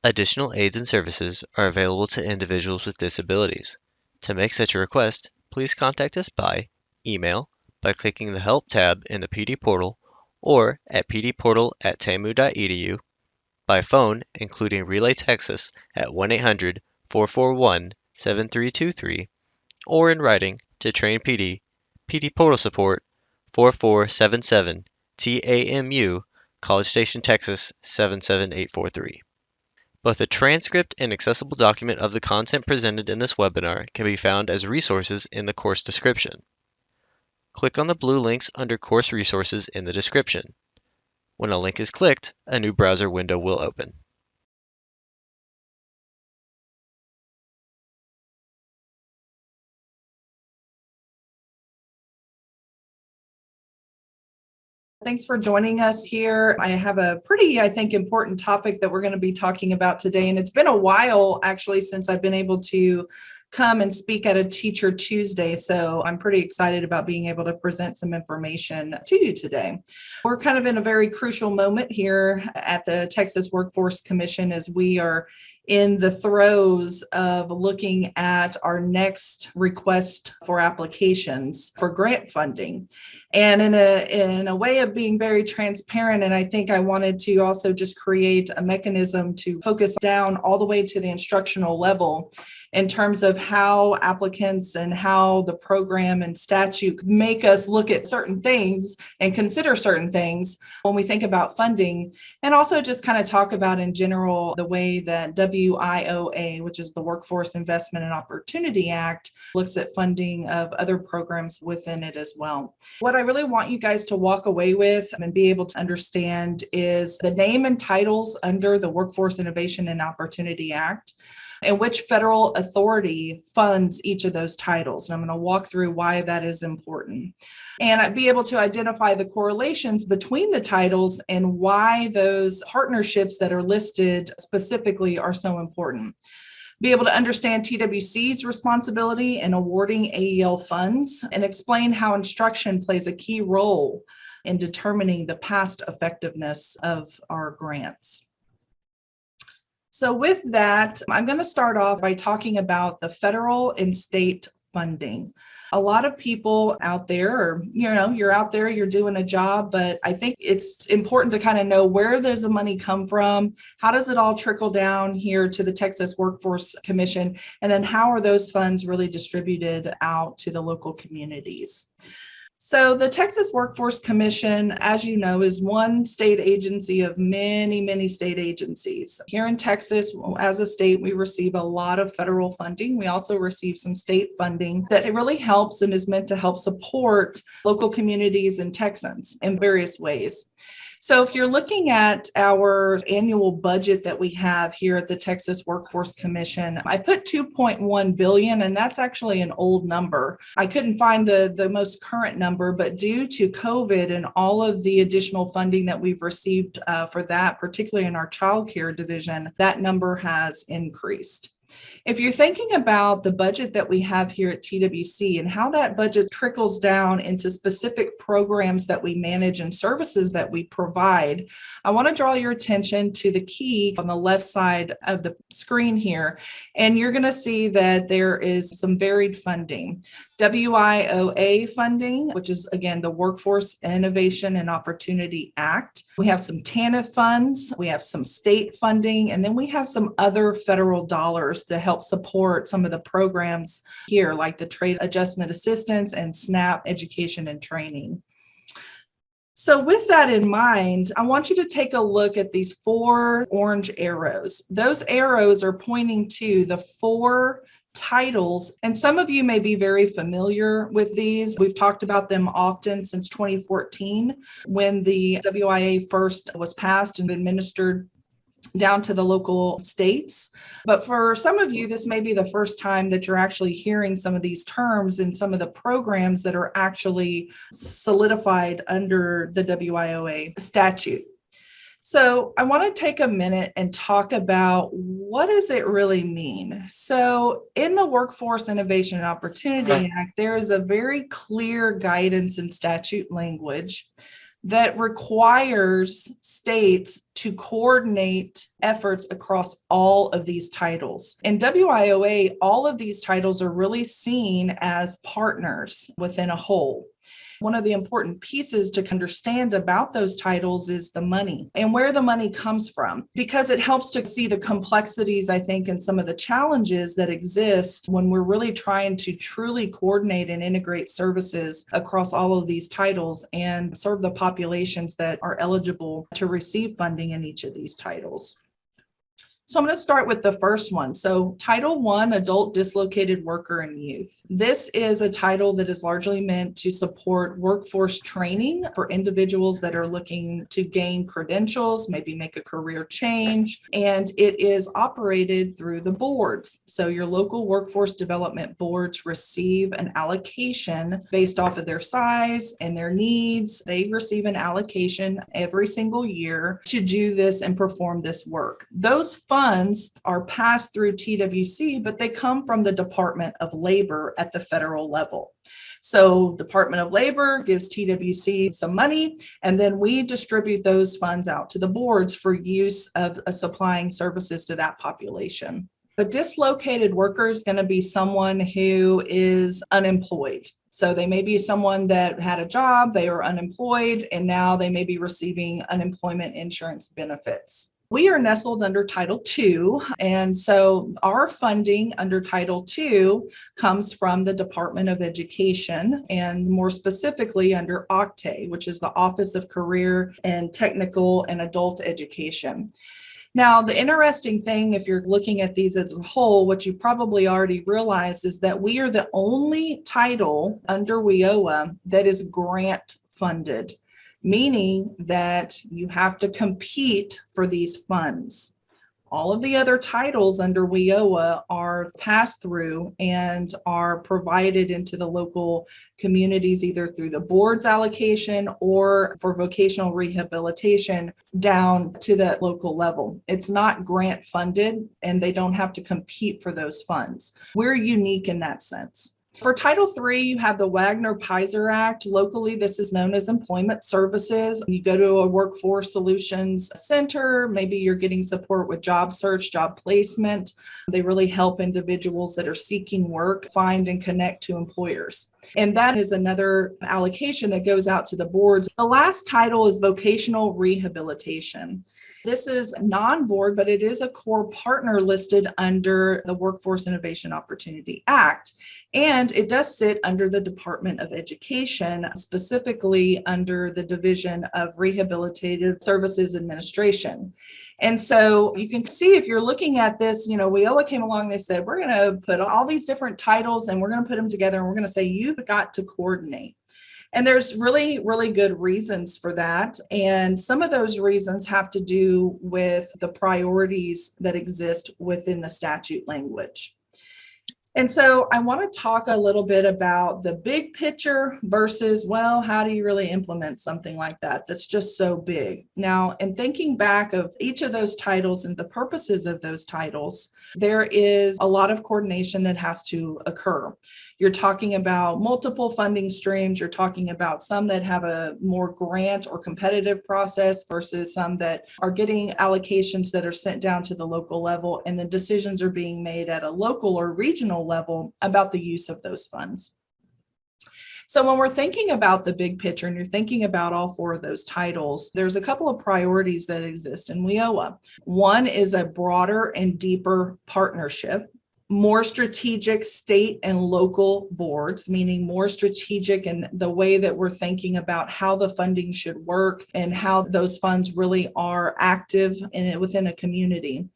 Additional aids and services are available to individuals with disabilities. To make such a request, please contact us by email, by clicking the Help tab in the PD portal, or at pdportal@tamu.edu, by phone, including Relay Texas at 1-800-441-7323, or in writing to Train PD, PD Portal Support, 4477 TAMU, College Station, Texas 77843. Both a transcript and accessible document of the content presented in this webinar can be found as resources in the course description. Click on the blue links under Course Resources in the description. When a link is clicked, a new browser window will open. Thanks for joining us here. I have a pretty, I think, important topic that we're going to be talking about today. And it's been a while, actually, since I've been able to come and speak at a Teacher Tuesday. So I'm pretty excited about being able to present some information to you today. We're kind of in a very crucial moment here at the Texas Workforce Commission as we are in the throes of looking at our next request for applications for grant funding. And in a way of being very transparent, and I think I wanted to also just create a mechanism to focus down all the way to the instructional level in terms of how applicants and how the program and statute make us look at certain things and consider certain things when we think about funding, and also just kind of talk about in general the way that WIOA, which is the Workforce Investment and Opportunity Act, looks at funding of other programs within it as well. What I really want you guys to walk away with and be able to understand is the name and titles under the Workforce Innovation and Opportunity Act, and which federal authority funds each of those titles. And I'm going to walk through why that is important. And I'd be able to identify the correlations between the titles and why those partnerships that are listed specifically are so important. Be able to understand TWC's responsibility in awarding AEL funds and explain how instruction plays a key role in determining the past effectiveness of our grants. So with that, I'm going to start off by talking about the federal and state funding. A lot of people out there, or you're out there, you're doing a job, but I think it's important to kind of know where does the money come from, how does it all trickle down here to the Texas Workforce Commission, and then how are those funds really distributed out to the local communities. So the Texas Workforce Commission, as you know, is one state agency of many, many state agencies. Here in Texas, as a state, we receive a lot of federal funding. We also receive some state funding that really helps and is meant to help support local communities and Texans in various ways. So if you're looking at our annual budget that we have here at the Texas Workforce Commission, I put 2.1 billion, and that's actually an old number. I couldn't find the most current number, but due to COVID and all of the additional funding that we've received for that, particularly in our child care division, that number has increased. If you're thinking about the budget that we have here at TWC and how that budget trickles down into specific programs that we manage and services that we provide, I want to draw your attention to the key on the left side of the screen here. And you're going to see that there is some varied funding. WIOA funding, which is, again, the Workforce Innovation and Opportunity Act. We have some TANF funds, we have some state funding, and then we have some other federal dollars to help support some of the programs here, like the Trade Adjustment Assistance and SNAP Education and Training. So with that in mind, I want you to take a look at these 4 orange arrows. Those arrows are pointing to the 4 titles, and some of you may be very familiar with these. We've talked about them often since 2014 when the WIA first was passed and administered down to the local states. But for some of you, this may be the first time that you're actually hearing some of these terms and some of the programs that are actually solidified under the WIOA statute. So I want to take a minute and talk about what does it really mean. So in the Workforce Innovation and Opportunity Act, there is a very clear guidance and statute language that requires states to coordinate efforts across all of these titles. In WIOA, all of these titles are really seen as partners within a whole. One of the important pieces to understand about those titles is the money and where the money comes from, because it helps to see the complexities, I think, and some of the challenges that exist when we're really trying to truly coordinate and integrate services across all of these titles and serve the populations that are eligible to receive funding in each of these titles. So I'm going to start with the first one. So Title I, Adult Dislocated Worker and Youth. This is a title that is largely meant to support workforce training for individuals that are looking to gain credentials, maybe make a career change, and it is operated through the boards. So your local workforce development boards receive an allocation based off of their size and their needs. They receive an allocation every single year to do this and perform this work. Those funds are passed through TWC, but they come from the Department of Labor at the federal level. So Department of Labor gives TWC some money, and then we distribute those funds out to the boards for use of supplying services to that population. The dislocated worker is going to be someone who is unemployed. So they may be someone that had a job, they are unemployed, and now they may be receiving unemployment insurance benefits. We are nestled under Title II, and so our funding under Title II comes from the Department of Education, and more specifically under OCTAE, which is the Office of Career and Technical and Adult Education. Now, the interesting thing, if you're looking at these as a whole, what you probably already realized is that we are the only title under WIOA that is grant funded, meaning that you have to compete for these funds. All of the other titles under WIOA are passed through and are provided into the local communities either through the board's allocation or for vocational rehabilitation down to the local level. It's not grant funded and they don't have to compete for those funds. We're unique in that sense. For Title III, you have the Wagner-Pizer Act. Locally, this is known as employment services. You go to a workforce solutions center, maybe you're getting support with job search, job placement. They really help individuals that are seeking work find and connect to employers. And that is another allocation that goes out to the boards. The last title is vocational rehabilitation. This is non-board, but it is a core partner listed under the Workforce Innovation Opportunity Act. And it does sit under the Department of Education, specifically under the Division of Rehabilitative Services Administration. And so you can see if you're looking at this, WIOA came along, they said, we're going to put all these different titles and we're going to put them together and we're going to say, you've got to coordinate. And there's really, really good reasons for that. And some of those reasons have to do with the priorities that exist within the statute language. And so I want to talk a little bit about the big picture versus, well, how do you really implement something like that that's just so big? Now, in thinking back of each of those titles and the purposes of those titles, there is a lot of coordination that has to occur. You're talking about multiple funding streams. You're talking about some that have a more grant or competitive process versus some that are getting allocations that are sent down to the local level, and the decisions are being made at a local or regional level about the use of those funds. So when we're thinking about the big picture and you're thinking about all four of those titles, there's a couple of priorities that exist in WIOA. One is a broader and deeper partnership. More strategic state and local boards, meaning more strategic in the way that we're thinking about how the funding should work and how those funds really are active within a community.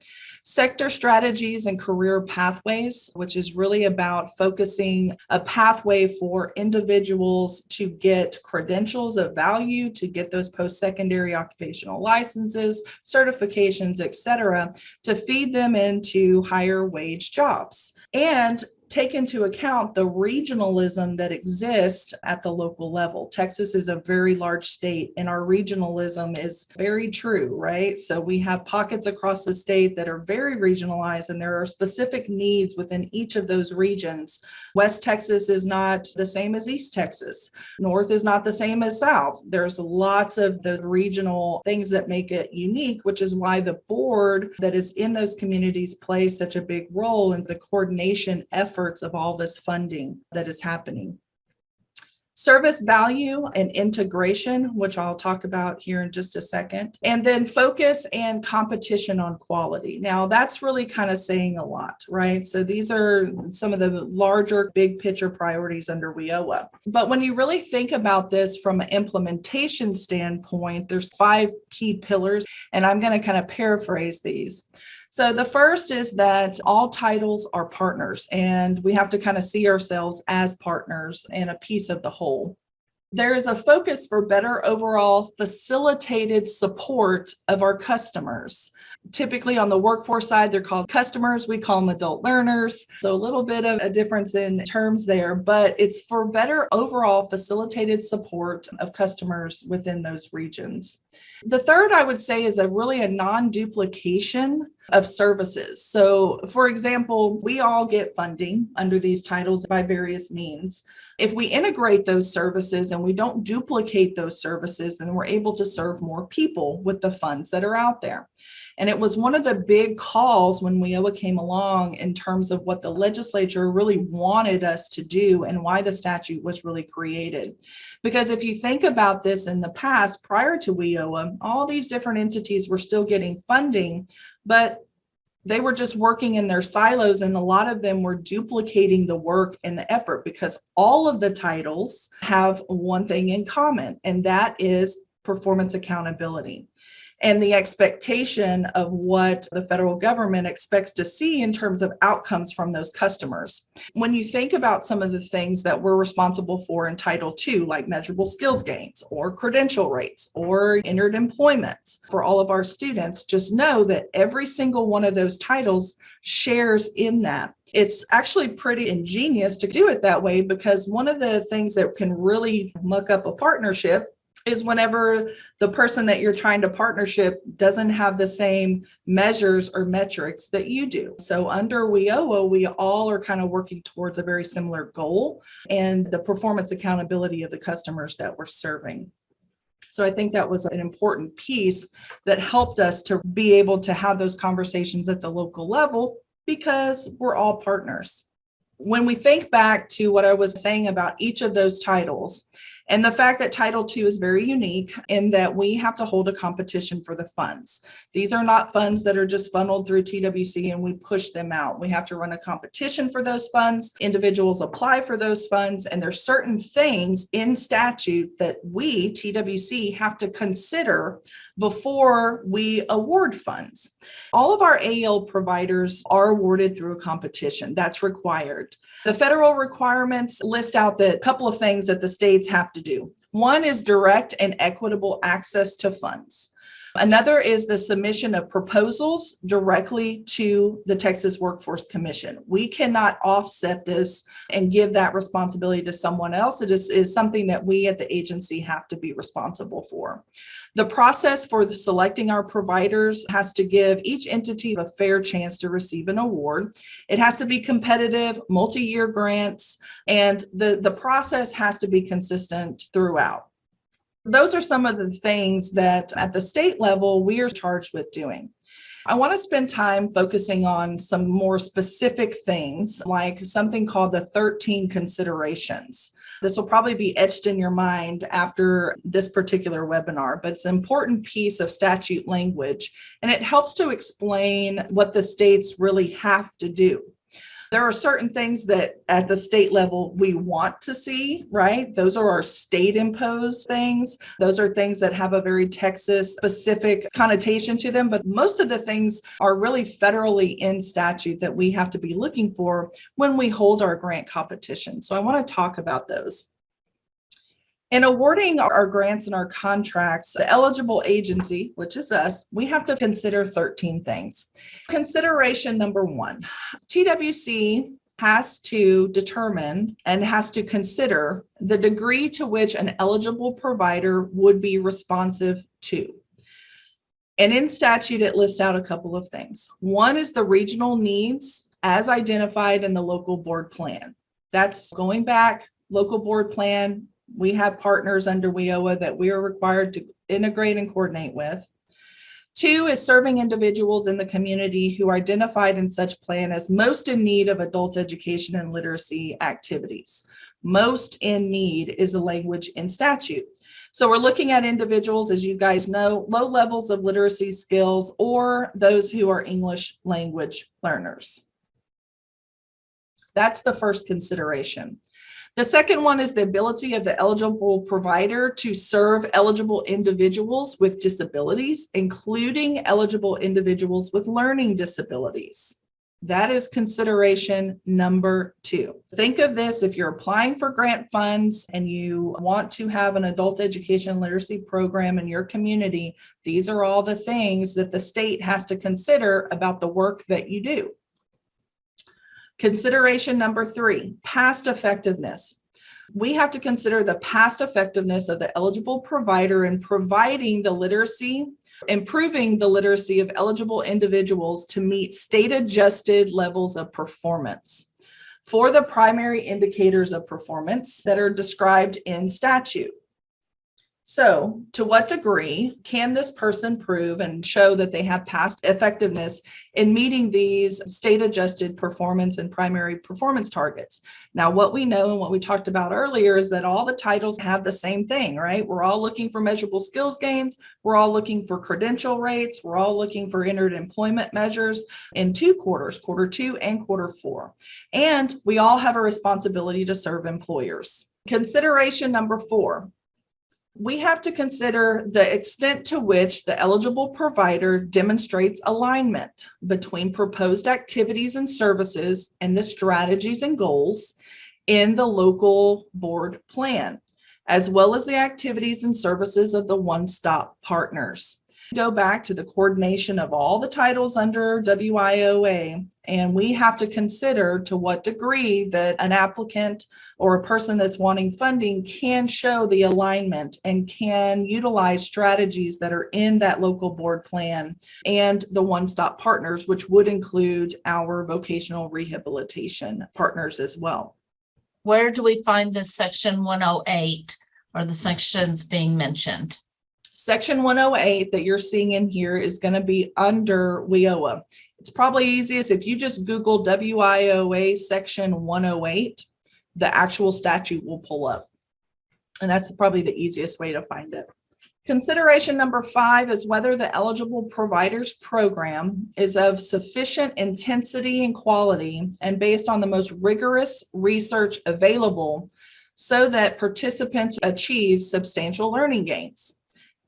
Sector strategies and career pathways, which is really about focusing a pathway for individuals to get credentials of value, to get those post-secondary occupational licenses, certifications, et cetera, to feed them into higher wage jobs. And take into account the regionalism that exists at the local level. Texas is a very large state, and our regionalism is very true, right? So we have pockets across the state that are very regionalized, and there are specific needs within each of those regions. West Texas is not the same as East Texas. North is not the same as South. There's lots of those regional things that make it unique, which is why the board that is in those communities plays such a big role in the coordination efforts of all this funding that is happening. Service value and integration, which I'll talk about here in just a second, and then focus and competition on quality. Now, that's really kind of saying a lot, right? So these are some of the larger big picture priorities under WIOA. But when you really think about this from an implementation standpoint, there's 5 key pillars, and I'm going to kind of paraphrase these. So the first is that all titles are partners, and we have to kind of see ourselves as partners and a piece of the whole. There is a focus for better overall facilitated support of our customers. Typically on the workforce side, they're called customers. We call them adult learners. So a little bit of a difference in terms there, but it's for better overall facilitated support of customers within those regions. The third, I would say, is really a non-duplication of services. So, for example, we all get funding under these titles by various means. If we integrate those services and we don't duplicate those services, then we're able to serve more people with the funds that are out there. And it was one of the big calls when WIOA came along in terms of what the legislature really wanted us to do and why the statute was really created. Because if you think about this in the past, prior to WIOA, all these different entities were still getting funding, but they were just working in their silos, and a lot of them were duplicating the work and the effort because all of the titles have one thing in common, and that is performance accountability and the expectation of what the federal government expects to see in terms of outcomes from those customers. When you think about some of the things that we're responsible for in Title II, like measurable skills gains or credential rates or entered employment for all of our students, just know that every single one of those titles shares in that. It's actually pretty ingenious to do it that way, because one of the things that can really muck up a partnership is whenever the person that you're trying to partnership doesn't have the same measures or metrics that you do. So under WIOA, we all are kind of working towards a very similar goal and the performance accountability of the customers that we're serving. So I think that was an important piece that helped us to be able to have those conversations at the local level, because we're all partners. When we think back to what I was saying about each of those titles, and the fact that Title II is very unique in that we have to hold a competition for the funds. These are not funds that are just funneled through TWC and we push them out. We have to run a competition for those funds. Individuals apply for those funds, and there's certain things in statute that we, TWC, have to consider before we award funds. All of our AL providers are awarded through a competition. That's required. The federal requirements list out the couple of things that the states have to do. One is direct and equitable access to funds. Another is the submission of proposals directly to the Texas Workforce Commission. We cannot offset this and give that responsibility to someone else. It is something that we at the agency have to be responsible for. The process for selecting our providers has to give each entity a fair chance to receive an award. It has to be competitive, multi-year grants, and the process has to be consistent throughout. Those are some of the things that at the state level we are charged with doing. I want to spend time focusing on some more specific things, like something called the 13 considerations. This will probably be etched in your mind after this particular webinar, but it's an important piece of statute language, and it helps to explain what the states really have to do. There are certain things that at the state level we want to see, right? Those are our state imposed things. Those are things that have a very Texas specific connotation to them. But most of the things are really federally in statute that we have to be looking for when we hold our grant competition. So I want to talk about those. In awarding our grants and our contracts, the eligible agency, which is us, we have to consider 13 things. Consideration number 1, TWC has to determine and has to consider the degree to which an eligible provider would be responsive to. And in statute, it lists out a couple of things. One is the regional needs as identified in the local board plan. That's going back, local board plan. We have partners under WIOA that we are required to integrate and coordinate with. Two is serving individuals in the community who are identified in such plan as most in need of adult education and literacy activities. Most in need is the language in statute. So we're looking at individuals, as you guys know, low levels of literacy skills or those who are English language learners. That's the first consideration. The second one is the ability of the eligible provider to serve eligible individuals with disabilities, including eligible individuals with learning disabilities. That is consideration number 2. Think of this: if you're applying for grant funds and you want to have an adult education literacy program in your community, these are all the things that the state has to consider about the work that you do. Consideration number 3, past effectiveness. We have to consider the past effectiveness of the eligible provider in providing the literacy, improving the literacy of eligible individuals to meet state-adjusted levels of performance for the primary indicators of performance that are described in statute. So, to what degree can this person prove and show that they have past effectiveness in meeting these state-adjusted performance and primary performance targets? Now, what we know and what we talked about earlier is that all the titles have the same thing, right? We're all looking for measurable skills gains. We're all looking for credential rates. We're all looking for entered employment measures in 2 quarters, quarter 2 and quarter 4. And we all have a responsibility to serve employers. Consideration number 4. We have to consider the extent to which the eligible provider demonstrates alignment between proposed activities and services and the strategies and goals in the local board plan, as well as the activities and services of the one-stop partners. Go back to the coordination of all the titles under WIOA, and we have to consider to what degree that an applicant or a person that's wanting funding can show the alignment and can utilize strategies that are in that local board plan and the one-stop partners, which would include our vocational rehabilitation partners as well. Where do we find this section 108 or the sections being mentioned? Section 108 that you're seeing in here is going to be under WIOA. It's probably easiest if you just Google WIOA section 108, the actual statute will pull up. And that's probably the easiest way to find it. Consideration number 5 is whether the eligible provider's program is of sufficient intensity and quality and based on the most rigorous research available so that participants achieve substantial learning gains.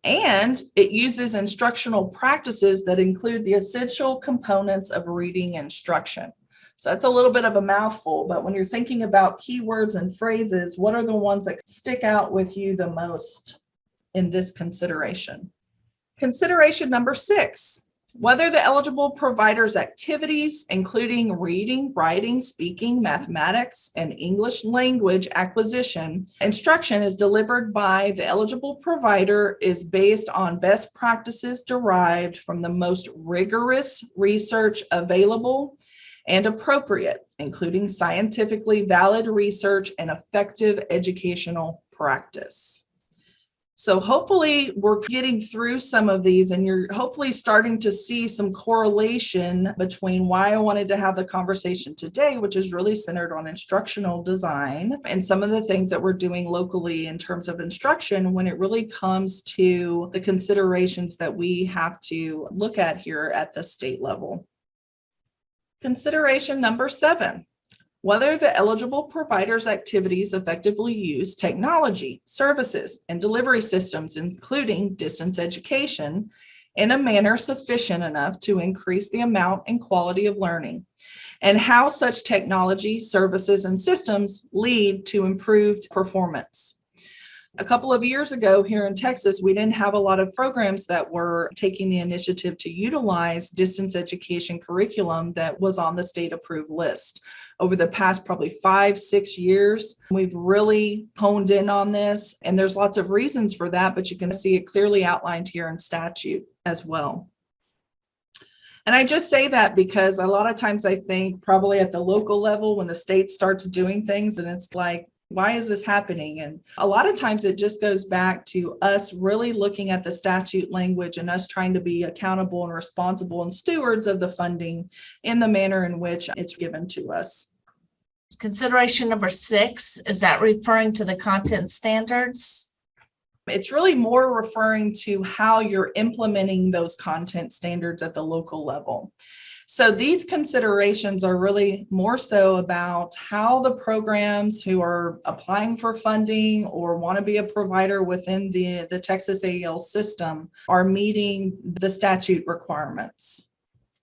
And it uses instructional practices that include the essential components of reading instruction. So that's a little bit of a mouthful, but when you're thinking about keywords and phrases, what are the ones that stick out with you the most in this consideration? Consideration number 6, whether the eligible provider's activities, including reading, writing, speaking, mathematics, and English language acquisition, instruction is delivered by the eligible provider is based on best practices derived from the most rigorous research available and appropriate, including scientifically valid research and effective educational practice. So hopefully we're getting through some of these and you're hopefully starting to see some correlation between why I wanted to have the conversation today, which is really centered on instructional design and some of the things that we're doing locally in terms of instruction when it really comes to the considerations that we have to look at here at the state level. Consideration number 7. Whether the eligible provider's activities effectively use technology, services, and delivery systems, including distance education, in a manner sufficient enough to increase the amount and quality of learning, and how such technology, services, and systems lead to improved performance. A couple of years ago here in Texas, we didn't have a lot of programs that were taking the initiative to utilize distance education curriculum that was on the state approved list. Over the past probably 5-6 years, we've really honed in on this, and there's lots of reasons for that, but you can see it clearly outlined here in statute as well. And I just say that because a lot of times I think probably at the local level, when the state starts doing things and it's like, why is this happening? And a lot of times it just goes back to us really looking at the statute language and us trying to be accountable and responsible and stewards of the funding in the manner in which it's given to us. Consideration number 6, is that referring to the content standards? It's really more referring to how you're implementing those content standards at the local level. So these considerations are really more so about how the programs who are applying for funding or want to be a provider within the Texas AEL system are meeting the statute requirements.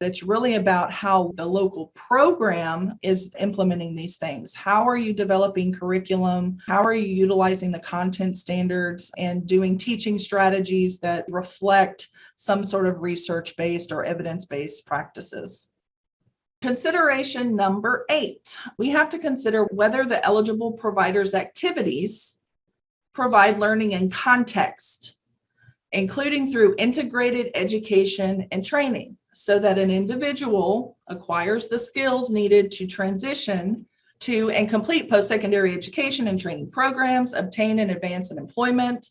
It's really about how the local program is implementing these things. How are you developing curriculum? How are you utilizing the content standards and doing teaching strategies that reflect some sort of research-based or evidence-based practices? Consideration number 8, we have to consider whether the eligible provider's activities provide learning in context, including through integrated education and training, so that an individual acquires the skills needed to transition to and complete post-secondary education and training programs, obtain and advance in employment,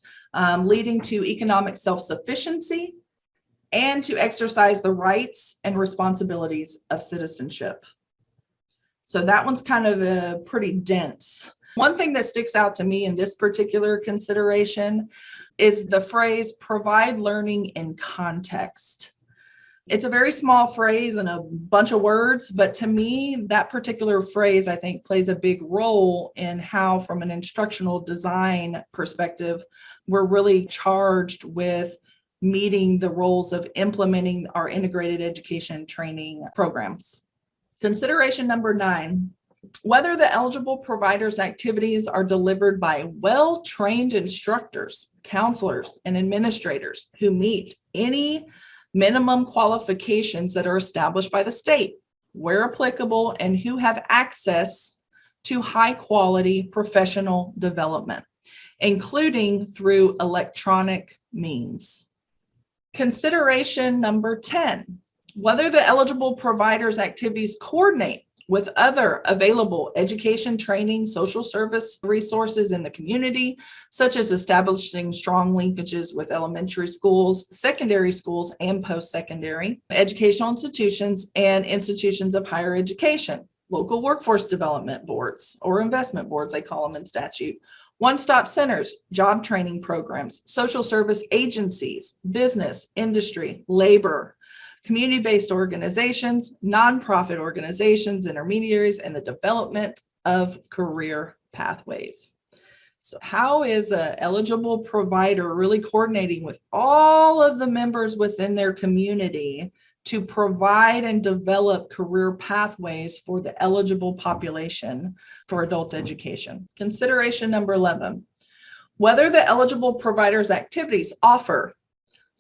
leading to economic self-sufficiency, and to exercise the rights and responsibilities of citizenship. So that one's kind of pretty dense. One thing that sticks out to me in this particular consideration is the phrase, provide learning in context. It's a very small phrase and a bunch of words, but to me, that particular phrase, I think, plays a big role in how, from an instructional design perspective, we're really charged with meeting the roles of implementing our integrated education training programs. Consideration number 9, whether the eligible provider's activities are delivered by well-trained instructors, counselors, and administrators who meet any minimum qualifications that are established by the state, where applicable, and who have access to high-quality professional development, including through electronic means. Consideration number 10, whether the eligible provider's activities coordinate with other available education, training, social service resources in the community, such as establishing strong linkages with elementary schools, secondary schools, and post-secondary educational institutions and institutions of higher education, local workforce development boards or investment boards, they call them in statute, one-stop centers, job training programs, social service agencies, business, industry, labor, community-based organizations, nonprofit organizations, intermediaries, and the development of career pathways. So how is an eligible provider really coordinating with all of the members within their community to provide and develop career pathways for the eligible population for adult education? Consideration number 11, whether the eligible provider's activities offer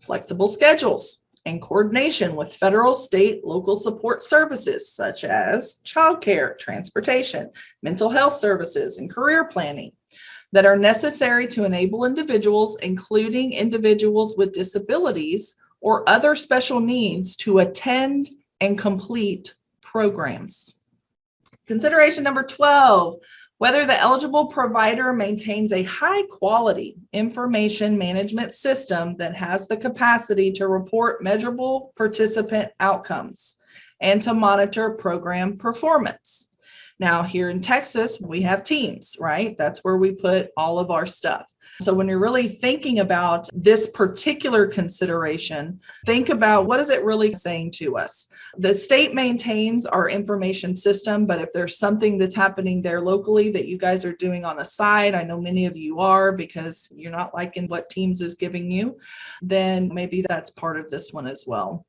flexible schedules and coordination with federal, state, local support services such as childcare, transportation, mental health services, and career planning that are necessary to enable individuals, including individuals with disabilities or other special needs, to attend and complete programs. Consideration number 12, whether the eligible provider maintains a high-quality information management system that has the capacity to report measurable participant outcomes and to monitor program performance. Now, here in Texas, we have teams, right? That's where we put all of our stuff. So when you're really thinking about this particular consideration, think about what is it really saying to us? The state maintains our information system, but if there's something that's happening there locally that you guys are doing on the side, I know many of you are because you're not liking what Teams is giving you, then maybe that's part of this one as well.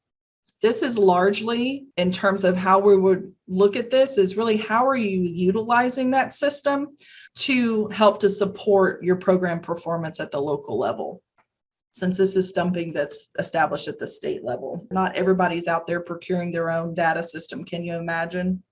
This is largely, in terms of how we would look at this, is really how are you utilizing that system? to help to support your program performance at the local level. Since this is something that's established at the state level, not everybody's out there procuring their own data system. Can you imagine?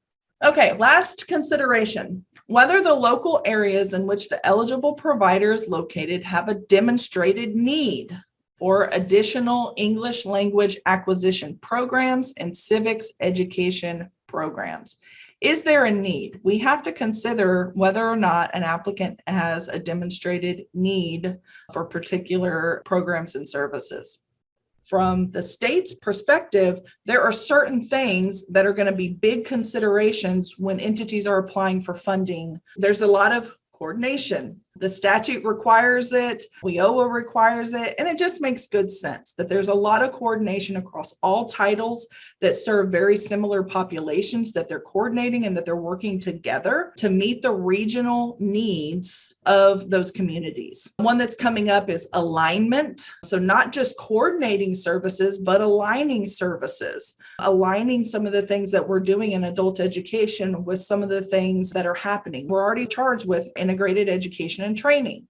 Okay, last consideration, whether the local areas in which the eligible provider is located have a demonstrated need for additional English language acquisition programs and civics education programs. Is there a need? We have to consider whether or not an applicant has a demonstrated need for particular programs and services. From the state's perspective, there are certain things that are going to be big considerations when entities are applying for funding. There's a lot of coordination. The statute requires it, WIOA requires it, and it just makes good sense that there's a lot of coordination across all titles that serve very similar populations, that they're coordinating and that they're working together to meet the regional needs of those communities. One that's coming up is alignment. So not just coordinating services, but aligning services, aligning some of the things that we're doing in adult education with some of the things that are happening. We're already charged with integrated education and training.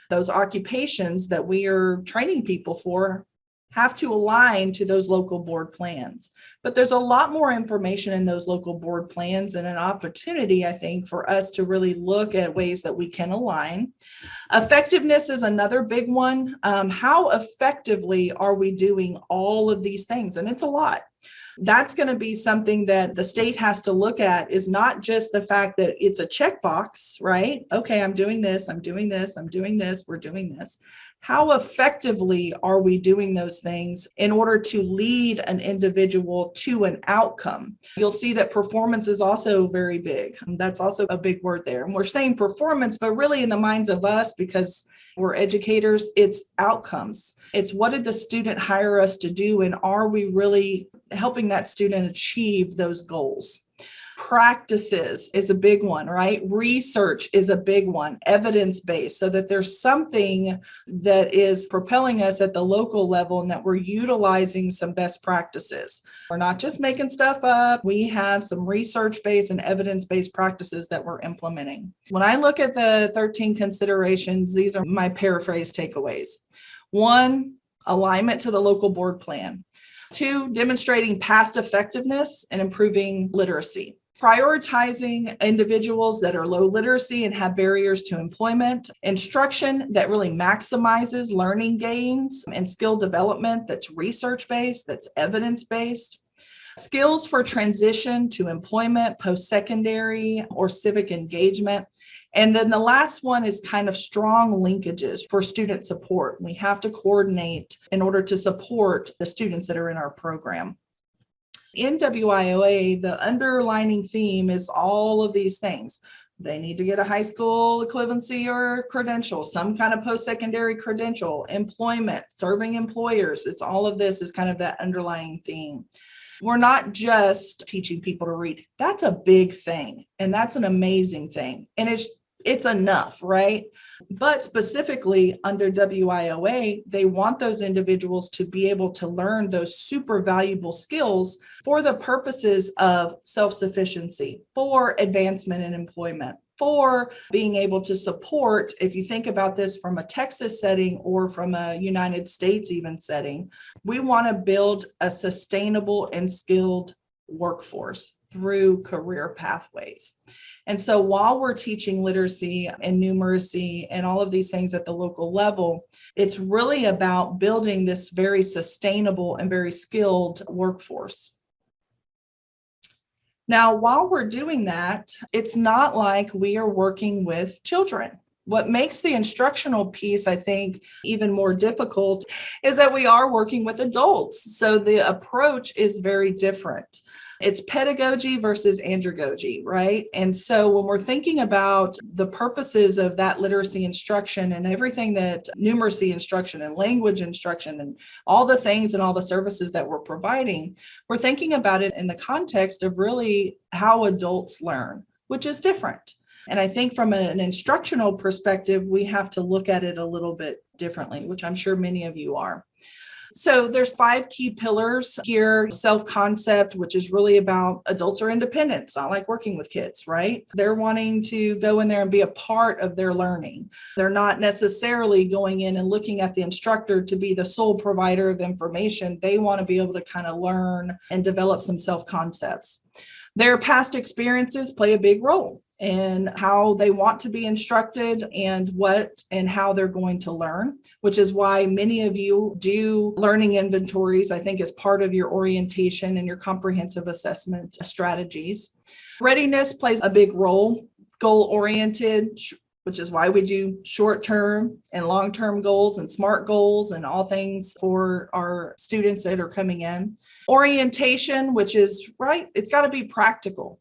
Those occupations that we are training people for have to align to those local board plans. But there's a lot more information in those local board plans and an opportunity, I think, for us to really look at ways that we can align. Effectiveness is another big one. How effectively are we doing all of these things? And it's a lot. That's going to be something that the state has to look at, is not just the fact that it's a checkbox, right? Okay, I'm doing this, I'm doing this, I'm doing this, we're doing this. How effectively are we doing those things in order to lead an individual to an outcome? You'll see that performance is also very big. That's also a big word there. And we're saying performance, but really in the minds of us, because we're educators, it's outcomes. It's what did the student hire us to do, and are we really helping that student achieve those goals? Practices is a big one, right? Research is a big one, evidence-based, so that there's something that is propelling us at the local level and that we're utilizing some best practices. We're not just making stuff up. We have some research-based and evidence-based practices that we're implementing. When I look at the 13 considerations, these are my paraphrase takeaways. 1, alignment to the local board plan. 2, demonstrating past effectiveness and improving literacy. Prioritizing individuals that are low literacy and have barriers to employment. Instruction that really maximizes learning gains and skill development that's research-based, that's evidence-based. Skills for transition to employment, post-secondary, or civic engagement. And then the last one is kind of strong linkages for student support. We have to coordinate in order to support the students that are in our program. In WIOA, the underlining theme is all of these things. They need to get a high school equivalency or credential, some kind of post-secondary credential, employment, serving employers. It's all of this is kind of that underlying theme. We're not just teaching people to read. That's a big thing, and that's an amazing thing. And it's enough, right? But specifically under WIOA, they want those individuals to be able to learn those super valuable skills for the purposes of self-sufficiency, for advancement in employment, for being able to support, if you think about this from a Texas setting or from a United States even setting, we want to build a sustainable and skilled workforce through career pathways. And so while we're teaching literacy and numeracy and all of these things at the local level, it's really about building this very sustainable and very skilled workforce. Now, while we're doing that, it's not like we are working with children. What makes the instructional piece, I think, even more difficult is that we are working with adults. So the approach is very different. It's pedagogy versus andragogy, right? And so when we're thinking about the purposes of that literacy instruction and everything that numeracy instruction and language instruction and all the things and all the services that we're providing, we're thinking about it in the context of really how adults learn, which is different. And I think from an instructional perspective, we have to look at it a little bit differently, which I'm sure many of you are. So there's 5 key pillars here. Self-concept, which is really about adults are independent. It's not like working with kids, right? They're wanting to go in there and be a part of their learning. They're not necessarily going in and looking at the instructor to be the sole provider of information. They want to be able to kind of learn and develop some self-concepts. Their past experiences play a big role in how they want to be instructed and what and how they're going to learn, which is why many of you do learning inventories, I think, as part of your orientation and your comprehensive assessment strategies. Readiness plays a big role, goal-oriented, which is why we do short-term and long-term goals and SMART goals and all things for our students that are coming in. Orientation, which is right, it's got to be practical.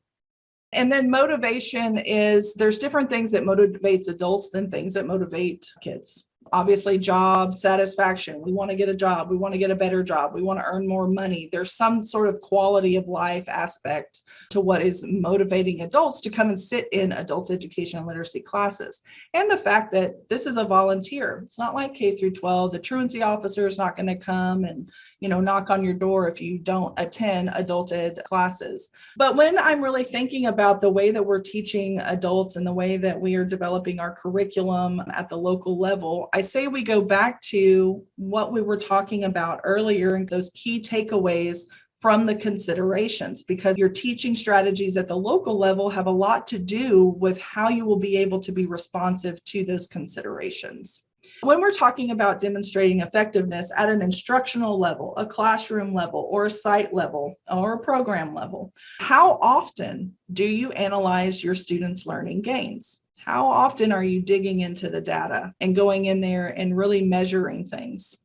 And then motivation is there's different things that motivates adults than things that motivate kids. Obviously, job satisfaction. We want to get a job. We want to get a better job. We want to earn more money. There's some sort of quality of life aspect to what is motivating adults to come and sit in adult education and literacy classes. And the fact that this is a volunteer. It's not like K through 12. The truancy officer is not going to come and knock on your door if you don't attend adult ed classes. But when I'm really thinking about the way that we're teaching adults and the way that we are developing our curriculum at the local level, I say we go back to what we were talking about earlier and those key takeaways from the considerations, because your teaching strategies at the local level have a lot to do with how you will be able to be responsive to those considerations. When we're talking about demonstrating effectiveness at an instructional level, a classroom level, or a site level, or a program level, how often do you analyze your students' learning gains? How often are you digging into the data and going in there and really measuring things?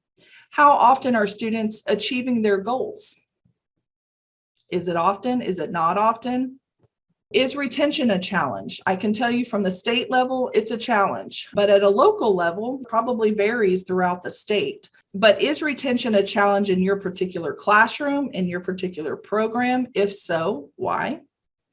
How often are students achieving their goals? Is it often? Is it not often? Is retention a challenge? I can tell you from the state level, it's a challenge, but at a local level, probably varies throughout the state. But is retention a challenge in your particular classroom, in your particular program? If so, why?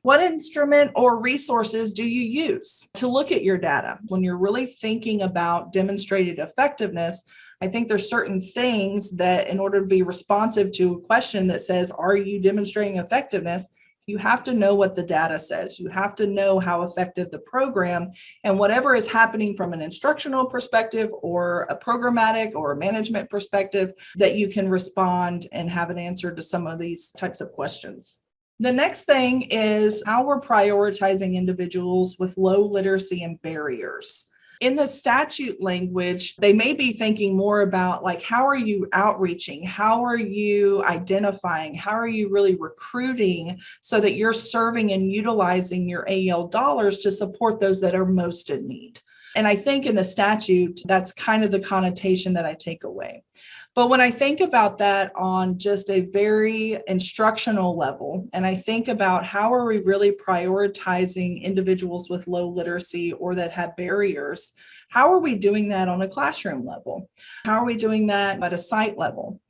What instrument or resources do you use to look at your data? When you're really thinking about demonstrated effectiveness, I think there's certain things that in order to be responsive to a question that says, are you demonstrating effectiveness? You have to know what the data says. You have to know how effective the program and whatever is happening from an instructional perspective or a programmatic or a management perspective that you can respond and have an answer to some of these types of questions. The next thing is how we're prioritizing individuals with low literacy and barriers. In the statute language, they may be thinking more about like, how are you outreaching? How are you identifying? How are you really recruiting so that you're serving and utilizing your AEL dollars to support those that are most in need? And I think in the statute, that's kind of the connotation that I take away. But when I think about that on just a very instructional level, and I think about how are we really prioritizing individuals with low literacy or that have barriers, how are we doing that on a classroom level? How are we doing that at a site level?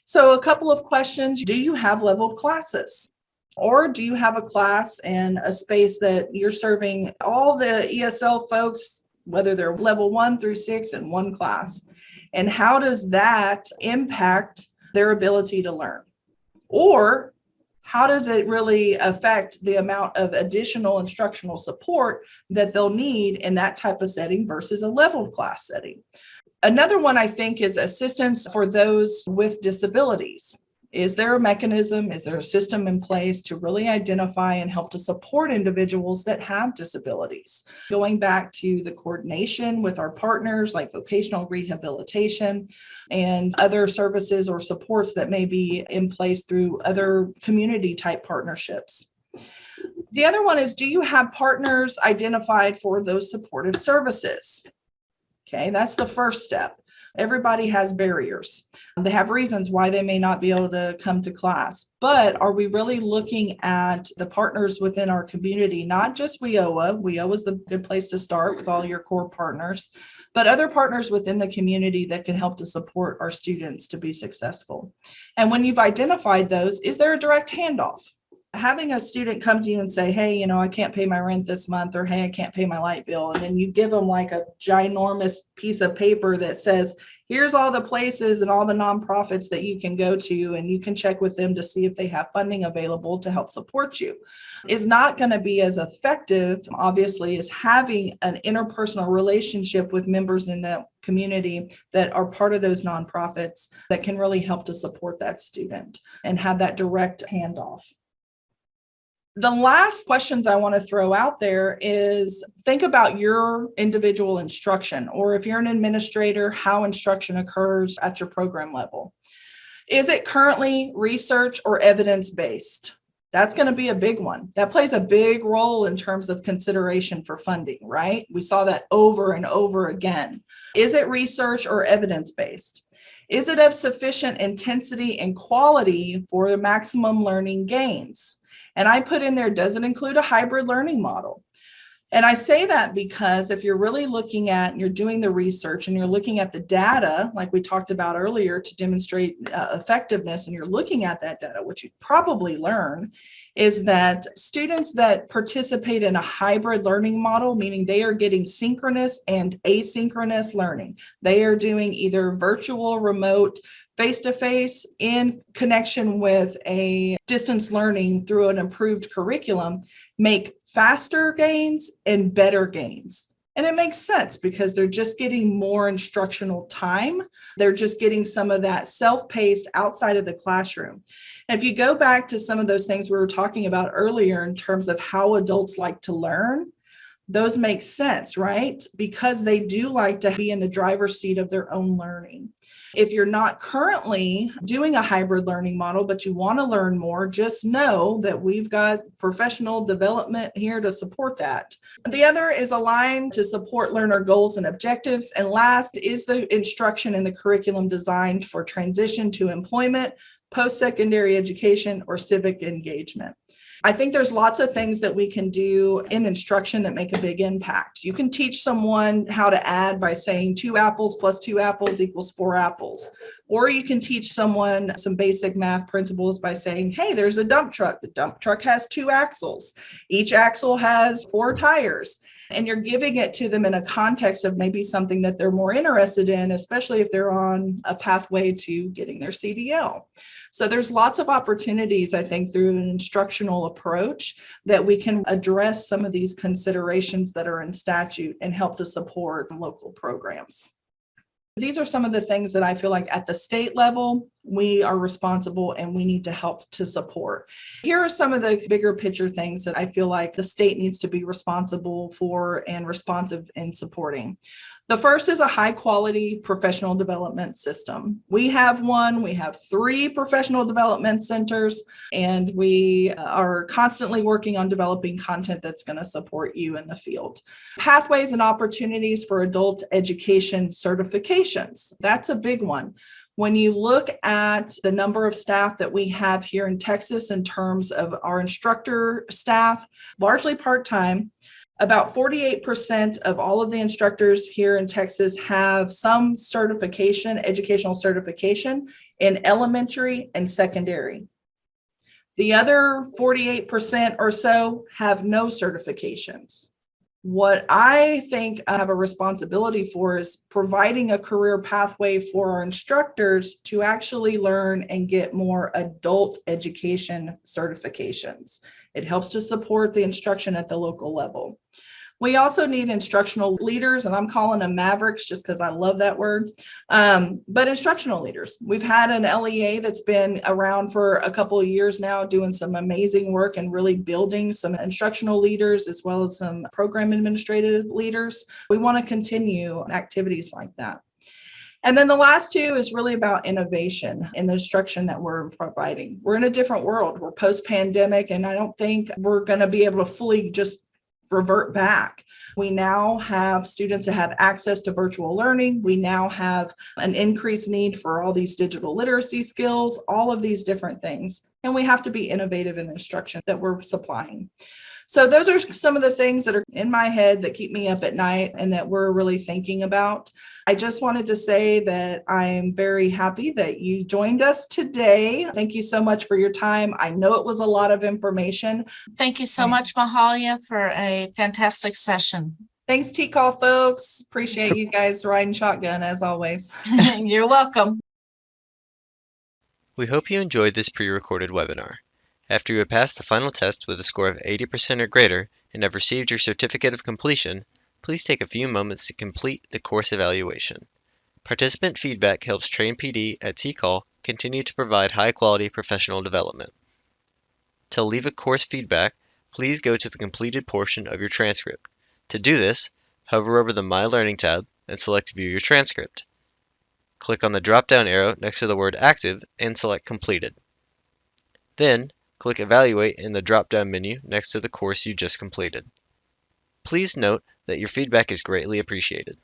So a couple of questions. Do you have leveled classes? Or do you have a class and a space that you're serving all the ESL folks, whether they're level 1 through 6 in one class? And how does that impact their ability to learn? Or how does it really affect the amount of additional instructional support that they'll need in that type of setting versus a leveled class setting? Another one I think is assistance for those with disabilities. Is there a mechanism? Is there a system in place to really identify and help to support individuals that have disabilities? Going back to the coordination with our partners like vocational rehabilitation and other services or supports that may be in place through other community type partnerships. The other one is, do you have partners identified for those supportive services? Okay, that's the first step. Everybody has barriers. They have reasons why they may not be able to come to class, but are we really looking at the partners within our community, not just WIOA? WIOA is the good place to start with all your core partners, but other partners within the community that can help to support our students to be successful. And when you've identified those, is there a direct handoff? Having a student come to you and say, hey, I can't pay my rent this month, or hey, I can't pay my light bill. And then you give them like a ginormous piece of paper that says, here's all the places and all the nonprofits that you can go to, and you can check with them to see if they have funding available to help support you, is not going to be as effective, obviously, as having an interpersonal relationship with members in the community that are part of those nonprofits that can really help to support that student and have that direct handoff. The last questions I want to throw out there is think about your individual instruction, or if you're an administrator, how instruction occurs at your program level. Is it currently research or evidence-based? That's going to be a big one. That plays a big role in terms of consideration for funding, right? We saw that over and over again. Is it research or evidence-based? Is it of sufficient intensity and quality for the maximum learning gains? And I put in there, does it include a hybrid learning model? And I say that because if you're really looking at, and you're doing the research and you're looking at the data, like we talked about earlier, to demonstrate effectiveness, and you're looking at that data, what you probably learn is that students that participate in a hybrid learning model, meaning they are getting synchronous and asynchronous learning, they are doing either virtual, remote, face-to-face in connection with a distance learning through an improved curriculum, make faster gains and better gains. And it makes sense because they're just getting more instructional time. They're just getting some of that self-paced outside of the classroom. And if you go back to some of those things we were talking about earlier in terms of how adults like to learn, those make sense, right? Because they do like to be in the driver's seat of their own learning. If you're not currently doing a hybrid learning model, but you want to learn more, just know that we've got professional development here to support that. The other is aligned to support learner goals and objectives. And last is the instruction in the curriculum designed for transition to employment, post-secondary education, or civic engagement. I think there's lots of things that we can do in instruction that make a big impact. You can teach someone how to add by saying 2 apples plus 2 apples equals 4 apples. Or you can teach someone some basic math principles by saying, hey, there's a dump truck. The dump truck has 2 axles. Each axle has 4 tires. And you're giving it to them in a context of maybe something that they're more interested in, especially if they're on a pathway to getting their CDL. So there's lots of opportunities, I think, through an instructional approach that we can address some of these considerations that are in statute and help to support local programs. These are some of the things that I feel like at the state level, we are responsible and we need to help to support. Here are some of the bigger picture things that I feel like the state needs to be responsible for and responsive in supporting. The first is a high quality professional development system. We have 3 professional development centers, and we are constantly working on developing content that's going to support you in the field. Pathways and opportunities for adult education certifications. That's a big one. When you look at the number of staff that we have here in Texas in terms of our instructor staff, largely part-time, about 48% of all of the instructors here in Texas have some certification, educational certification in elementary and secondary. The other 48% or so have no certifications. What I think I have a responsibility for is providing a career pathway for our instructors to actually learn and get more adult education certifications. It helps to support the instruction at the local level. We also need instructional leaders, and I'm calling them mavericks just because I love that word, but instructional leaders. We've had an LEA that's been around for a couple of years now doing some amazing work and really building some instructional leaders as well as some program administrative leaders. We want to continue activities like that. And then the last 2 is really about innovation in the instruction that we're providing. We're in a different world. We're post-pandemic, and I don't think we're going to be able to fully just revert back. We now have students that have access to virtual learning. We now have an increased need for all these digital literacy skills, all of these different things. and we have to be innovative in the instruction that we're supplying. So those are some of the things that are in my head that keep me up at night and that we're really thinking about. I just wanted to say that I'm very happy that you joined us today. Thank you so much for your time. I know it was a lot of information. Thank you so much, Mahalia, for a fantastic session. Thanks, T-Call folks. Appreciate you guys riding shotgun as always. You're welcome. We hope you enjoyed this pre-recorded webinar. After you have passed the final test with a score of 80% or greater and have received your certificate of completion, please take a few moments to complete the course evaluation. Participant feedback helps Train PD at T-Call continue to provide high-quality professional development. To leave a course feedback, please go to the completed portion of your transcript. To do this, hover over the My Learning tab and select View Your Transcript. Click on the drop-down arrow next to the word Active and select Completed. Then, click Evaluate in the drop-down menu next to the course you just completed. Please note that your feedback is greatly appreciated.